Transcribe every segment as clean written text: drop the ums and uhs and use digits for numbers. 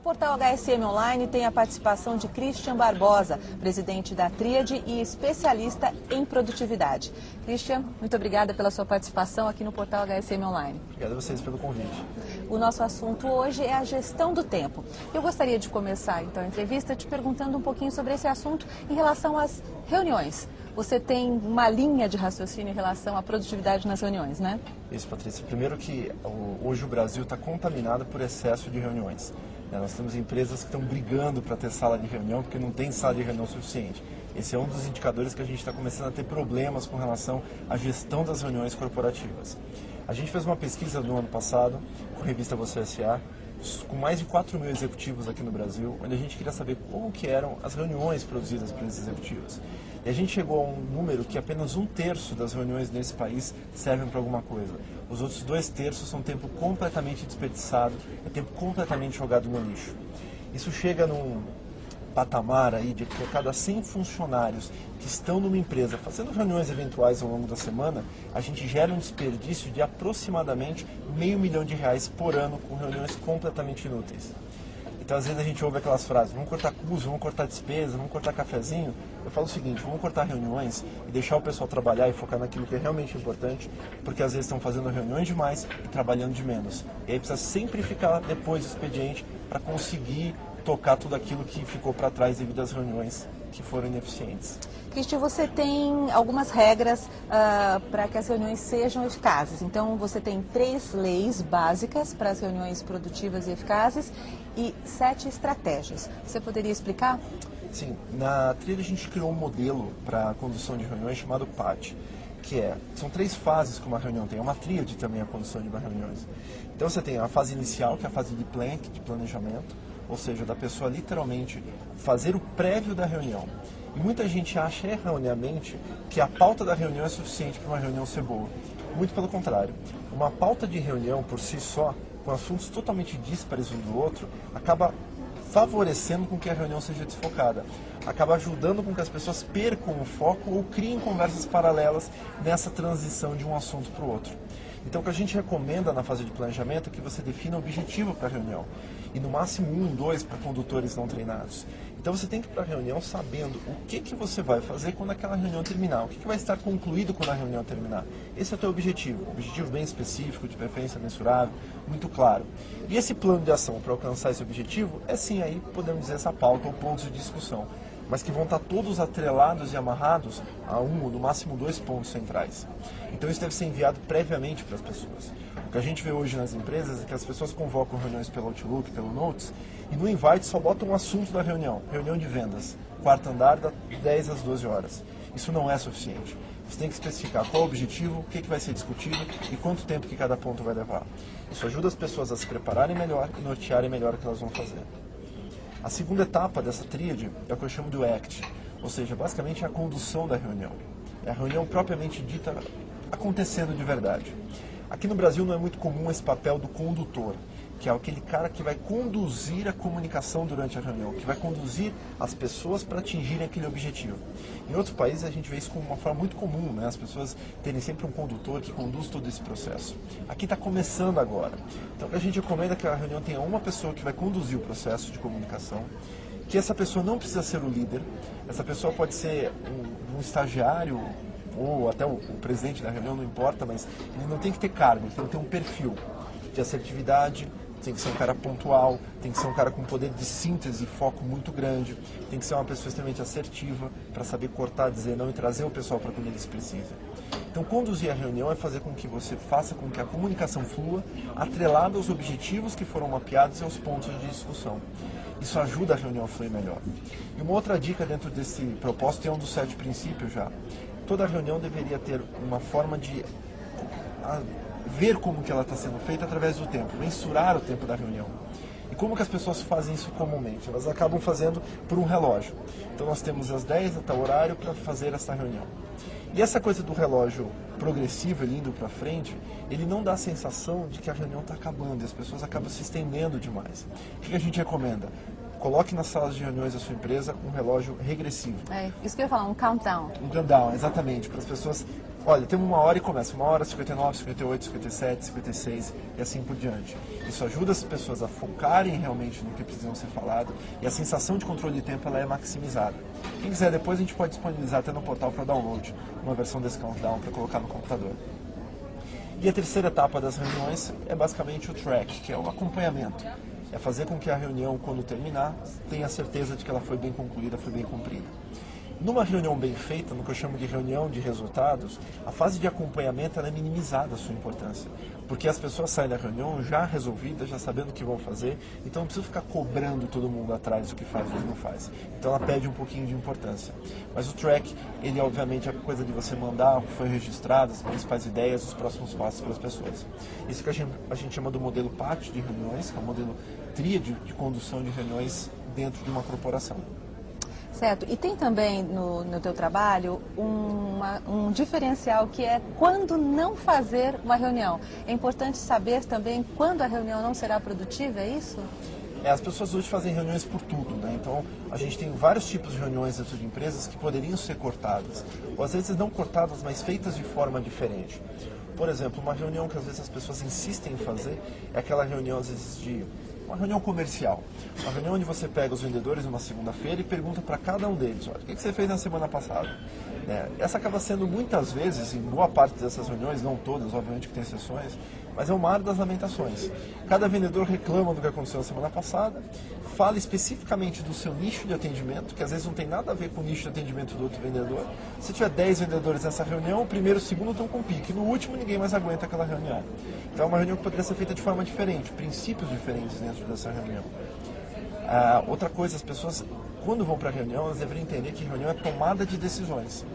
O portal HSM Online tem a participação de Christian Barbosa, presidente da Tríade e especialista em produtividade. Christian, muito obrigada pela sua participação aqui no portal HSM Online. Obrigado a vocês pelo convite. O nosso assunto hoje é a gestão do tempo. Eu gostaria de começar, então, a entrevista te perguntando um pouquinho sobre esse assunto em relação às reuniões. Você tem uma linha de raciocínio em relação à produtividade nas reuniões, né? Isso, Patrícia. Primeiro que hoje o Brasil está contaminado por excesso de reuniões. Nós temos empresas que estão brigando para ter sala de reunião porque não tem sala de reunião suficiente. Esse é um dos indicadores que a gente está começando a ter problemas com relação à gestão das reuniões corporativas. A gente fez uma pesquisa no ano passado com a revista Você S.A., com mais de 4 mil executivos aqui no Brasil, onde a gente queria saber como que eram as reuniões produzidas por esses executivos. E a gente chegou a um número que apenas 1/3 das reuniões nesse país servem para alguma coisa. Os outros 2/3 são tempo completamente desperdiçado, é tempo completamente jogado no lixo. Isso chega num patamar aí de que a cada 100 funcionários que estão numa empresa fazendo reuniões eventuais ao longo da semana, a gente gera um desperdício de aproximadamente R$500 milhão por ano com reuniões completamente inúteis. Então, às vezes a gente ouve aquelas frases, vamos cortar custo, vamos cortar despesa, vamos cortar cafezinho. Eu falo o seguinte, vamos cortar reuniões e deixar o pessoal trabalhar e focar naquilo que é realmente importante, porque às vezes estão fazendo reuniões demais e trabalhando de menos. E aí precisa sempre ficar depois do expediente para conseguir tocar tudo aquilo que ficou para trás devido às reuniões que foram ineficientes. Cristian, você tem algumas regras para que as reuniões sejam eficazes. Então, você tem 3 leis básicas para as reuniões produtivas e eficazes e 7 estratégias. Você poderia explicar? Sim, na Tríade a gente criou um modelo para a condução de reuniões chamado PAT, que são 3 fases que uma reunião tem. É uma tríade também a condução de uma reunião. Então você tem a fase inicial, que é a fase de planning, de planejamento, ou seja, da pessoa literalmente fazer o prévio da reunião. E muita gente acha erroneamente que a pauta da reunião é suficiente para uma reunião ser boa. Muito pelo contrário. Uma pauta de reunião por si só, com assuntos totalmente díspares um do outro, acaba favorecendo com que a reunião seja desfocada. Acaba ajudando com que as pessoas percam o foco ou criem conversas paralelas nessa transição de um assunto para o outro. Então, o que a gente recomenda na fase de planejamento é que você defina o objetivo para a reunião. E no máximo 1, 2 para condutores não treinados. Então, você tem que ir para a reunião sabendo o que você vai fazer quando aquela reunião terminar. O que vai estar concluído quando a reunião terminar. Esse é o teu objetivo. Objetivo bem específico, de preferência mensurável, muito claro. E esse plano de ação para alcançar esse objetivo é sim aí, podemos dizer, essa pauta ou pontos de discussão. Mas que vão estar todos atrelados e amarrados a 1 ou no máximo 2 pontos centrais. Então isso deve ser enviado previamente para as pessoas. O que a gente vê hoje nas empresas é que as pessoas convocam reuniões pelo Outlook, pelo Notes, e no invite só botam um assunto da reunião, reunião de vendas, 4º andar, das 10 às 12 horas. Isso não é suficiente. Você tem que especificar qual o objetivo, o que vai ser discutido e quanto tempo que cada ponto vai levar. Isso ajuda as pessoas a se prepararem melhor e nortearem melhor o que elas vão fazer. A segunda etapa dessa tríade é o que eu chamo do ACT, ou seja, basicamente é a condução da reunião. É a reunião propriamente dita acontecendo de verdade. Aqui no Brasil não é muito comum esse papel do condutor, que é aquele cara que vai conduzir a comunicação durante a reunião, que vai conduzir as pessoas para atingirem aquele objetivo. Em outros países a gente vê isso como uma forma muito comum, né? As pessoas terem sempre um condutor que conduz todo esse processo. Aqui está começando agora. Então a gente recomenda que a reunião tenha uma pessoa que vai conduzir o processo de comunicação, que essa pessoa não precisa ser o líder, essa pessoa pode ser um estagiário, ou até o presidente da reunião, não importa, mas ele não tem que ter cargo, ele tem que ter um perfil de assertividade, tem que ser um cara pontual, tem que ser um cara com poder de síntese e foco muito grande, tem que ser uma pessoa extremamente assertiva para saber cortar, dizer não e trazer o pessoal para quando eles precisam. Então, conduzir a reunião é fazer com que você faça com que a comunicação flua atrelada aos objetivos que foram mapeados e aos pontos de discussão. Isso ajuda a reunião a fluir melhor. E uma outra dica dentro desse propósito é um dos 7 princípios já. Toda reunião deveria ter uma forma de ver como que ela está sendo feita através do tempo, mensurar o tempo da reunião. E como que as pessoas fazem isso comumente? Elas acabam fazendo por um relógio. Então nós temos às 10 a tal horário para fazer essa reunião. E essa coisa do relógio progressivo, ele indo para frente, ele não dá a sensação de que a reunião está acabando e as pessoas acabam se estendendo demais. O que a gente recomenda? Coloque nas salas de reuniões da sua empresa um relógio regressivo. É, isso que eu ia falar, um countdown. Um countdown, exatamente, para as pessoas Olha, tem 1 hora e começa 1h, 59, 58, 57, 56 e assim por diante. Isso ajuda as pessoas a focarem realmente no que precisam ser falado e a sensação de controle de tempo ela é maximizada. Quem quiser depois a gente pode disponibilizar até no portal para download uma versão desse countdown para colocar no computador. E a terceira etapa das reuniões é basicamente o track, que é o acompanhamento. É fazer com que a reunião, quando terminar, tenha certeza de que ela foi bem concluída, foi bem cumprida. Numa reunião bem feita, no que eu chamo de reunião de resultados, a fase de acompanhamento ela é minimizada a sua importância. Porque as pessoas saem da reunião já resolvidas, já sabendo o que vão fazer, então não precisa ficar cobrando todo mundo atrás do que faz ou não faz. Então ela perde um pouquinho de importância. Mas o track, ele obviamente é a coisa de você mandar o que foi registrado, as principais ideias, os próximos passos para as pessoas. Isso que a gente chama do modelo PAT de reuniões, que é o modelo tríade de condução de reuniões dentro de uma corporação. Certo. E tem também no teu trabalho um diferencial que é quando não fazer uma reunião. É importante saber também quando a reunião não será produtiva, é isso? As pessoas hoje fazem reuniões por tudo, né? Então a gente tem vários tipos de reuniões dentro de empresas que poderiam ser cortadas. Ou às vezes não cortadas, mas feitas de forma diferente. Por exemplo, uma reunião que às vezes as pessoas insistem em fazer é aquela reunião às vezes de uma reunião comercial. Uma reunião onde você pega os vendedores numa segunda-feira e pergunta para cada um deles, olha, o que você fez na semana passada? Essa acaba sendo muitas vezes, em boa parte dessas reuniões, não todas, obviamente que tem exceções, mas é o mar das lamentações. Cada vendedor reclama do que aconteceu na semana passada, fala especificamente do seu nicho de atendimento, que às vezes não tem nada a ver com o nicho de atendimento do outro vendedor. Se tiver 10 vendedores nessa reunião, o primeiro e o segundo estão com pique, no último ninguém mais aguenta aquela reunião. Então é uma reunião que poderia ser feita de forma diferente, princípios diferentes dentro dessa reunião. Outra coisa, as pessoas, quando vão para a reunião, elas deveriam entender que reunião é tomada de decisões.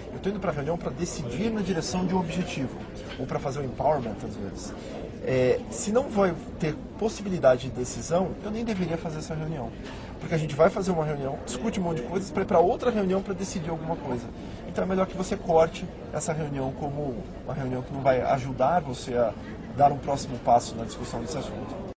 Eu estou indo para a reunião para decidir na direção de um objetivo, ou para fazer o empowerment, às vezes. Se não vai ter possibilidade de decisão, eu nem deveria fazer essa reunião. Porque a gente vai fazer uma reunião, discute um monte de coisas, para ir para outra reunião para decidir alguma coisa. Então é melhor que você corte essa reunião como uma reunião que não vai ajudar você a dar um próximo passo na discussão desse assunto.